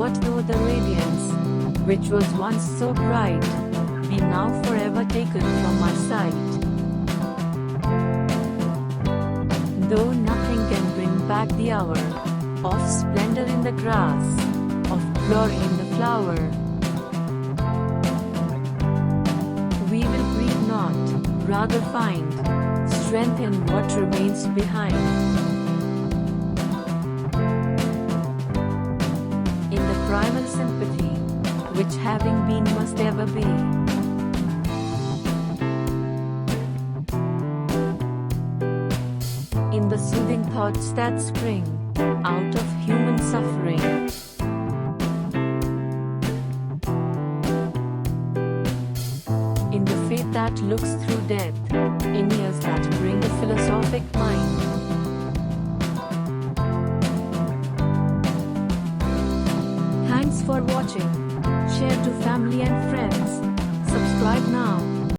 what though the radiance, which was once so bright, be now forever taken from our sight? Though nothing can bring back the hour of splendor in the grass, of glory in the flower, we will grieve not, rather find strength in what remains behind. In the primal sympathy, which having been must ever be. In the soothing thoughts that spring out of human suffering. In the faith that looks through death, in years that bring a philosophic mind. Thanks for watching. Share to family and friends. Subscribe now.